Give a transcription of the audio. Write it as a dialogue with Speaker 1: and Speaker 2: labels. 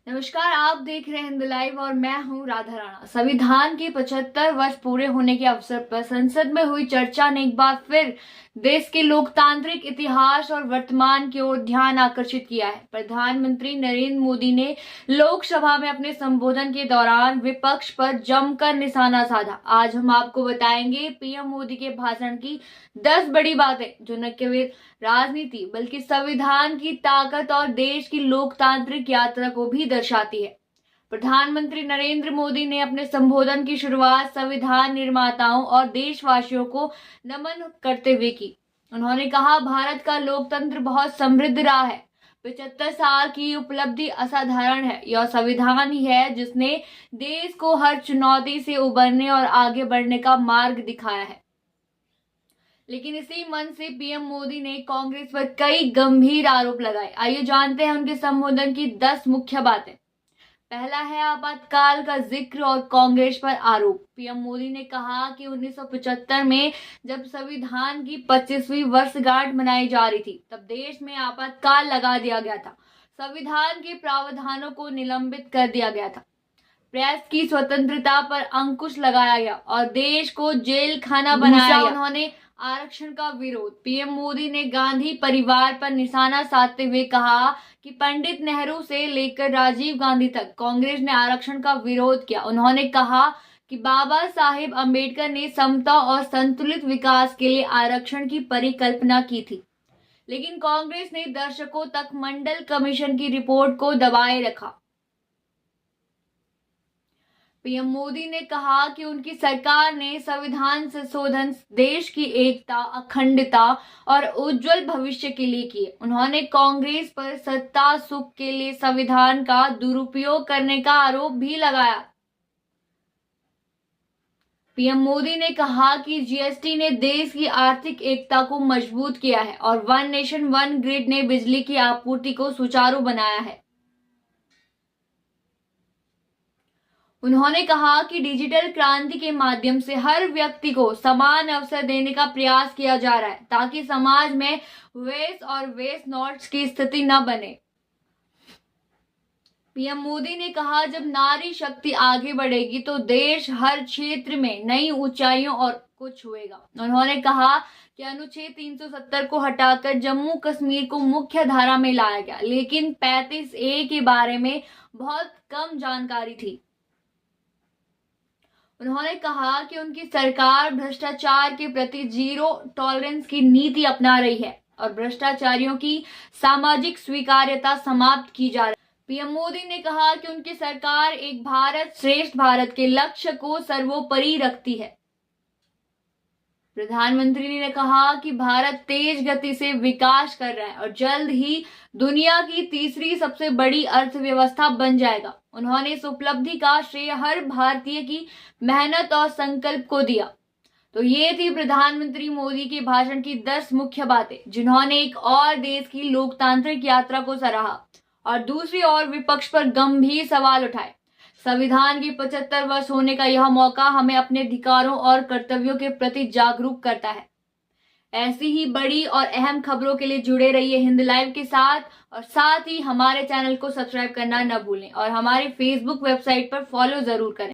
Speaker 1: नमस्कार, आप देख रहे हैं हिंद लाइव और मैं हूं राधा राणा। संविधान के 75 वर्ष पूरे होने के अवसर पर संसद में हुई चर्चा ने एक बार फिर देश के लोकतांत्रिक इतिहास और वर्तमान की ओर ध्यान आकर्षित किया है। प्रधानमंत्री नरेंद्र मोदी ने लोकसभा में अपने संबोधन के दौरान विपक्ष पर जमकर निशाना साधा। आज हम आपको बताएंगे पीएम मोदी के भाषण की 10 बड़ी बातें जो न केवल राजनीति बल्कि संविधान की ताकत और देश की लोकतांत्रिक यात्रा को भी दर्शाती है। प्रधानमंत्री नरेंद्र मोदी ने अपने संबोधन की शुरुआत संविधान निर्माताओं और देशवासियों को नमन करते हुए की। उन्होंने कहा, भारत का लोकतंत्र बहुत समृद्ध रहा है। 75 साल की उपलब्धि असाधारण है। यह संविधान ही है जिसने देश को हर चुनौती से उबरने और आगे बढ़ने का मार्ग दिखाया है। लेकिन इसी मन से पीएम मोदी ने कांग्रेस पर कई गंभीर आरोप लगाए। आइए जानते हैं उनके संबोधन की 10 मुख्य बातें। पहला है आपातकाल का जिक्र और कांग्रेस पर आरोप। पीएम मोदी ने कहा कि 1975 में जब संविधान की 25वीं वर्षगांठ मनाई जा रही थी तब देश में आपातकाल लगा दिया गया था। संविधान के प्रावधानों को निलंबित कर दिया गया था। प्रेस की स्वतंत्रता पर अंकुश लगाया गया और देश को जेल खाना बनाया गया। उन्होंने आरक्षण का विरोध। पीएम मोदी ने गांधी परिवार पर निशाना साधते हुए कहा कि पंडित नेहरू से लेकर राजीव गांधी तक कांग्रेस ने आरक्षण का विरोध किया। उन्होंने कहा कि बाबा साहेब अम्बेडकर ने समता और संतुलित विकास के लिए आरक्षण की परिकल्पना की थी, लेकिन कांग्रेस ने दशकों तक मंडल कमीशन की रिपोर्ट को दबाए रखा। पीएम मोदी ने कहा कि उनकी सरकार ने संविधान संशोधन देश की एकता, अखंडता और उज्जवल भविष्य के लिए किए। उन्होंने कांग्रेस पर सत्ता सुख के लिए संविधान का दुरुपयोग करने का आरोप भी लगाया। पीएम मोदी ने कहा कि जीएसटी ने देश की आर्थिक एकता को मजबूत किया है और वन नेशन वन ग्रिड ने बिजली की आपूर्ति को सुचारू बनाया है। उन्होंने कहा कि डिजिटल क्रांति के माध्यम से हर व्यक्ति को समान अवसर देने का प्रयास किया जा रहा है ताकि समाज में वेस्ट और वेस्ट नॉट की स्थिति न बने। पीएम मोदी ने कहा, जब नारी शक्ति आगे बढ़ेगी तो देश हर क्षेत्र में नई ऊंचाइयों और को छुएगा। उन्होंने कहा कि अनुच्छेद 370 को हटाकर जम्मू कश्मीर को मुख्य धारा में लाया गया, लेकिन 35A के बारे में बहुत कम जानकारी थी। उन्होंने कहा कि उनकी सरकार भ्रष्टाचार के प्रति जीरो टॉलरेंस की नीति अपना रही है और भ्रष्टाचारियों की सामाजिक स्वीकार्यता समाप्त की जा रही है। पीएम मोदी ने कहा कि उनकी सरकार एक भारत श्रेष्ठ भारत के लक्ष्य को सर्वोपरि रखती है। प्रधानमंत्री ने कहा कि भारत तेज गति से विकास कर रहा है और जल्द ही दुनिया की तीसरी सबसे बड़ी अर्थव्यवस्था बन जाएगा। उन्होंने इस उपलब्धि का श्रेय हर भारतीय की मेहनत और संकल्प को दिया। तो ये थी प्रधानमंत्री मोदी के भाषण की 10 मुख्य बातें, जिन्होंने एक और देश की लोकतांत्रिक यात्रा को सराहा और दूसरी ओर विपक्ष पर गंभीर सवाल उठाए। संविधान के 75 वर्ष होने का यह मौका हमें अपने अधिकारों और कर्तव्यों के प्रति जागरूक करता है। ऐसी ही बड़ी और अहम खबरों के लिए जुड़े रहिए हिंद लाइव के साथ और साथ ही हमारे चैनल को सब्सक्राइब करना न भूलें और हमारे फेसबुक वेबसाइट पर फॉलो जरूर करें।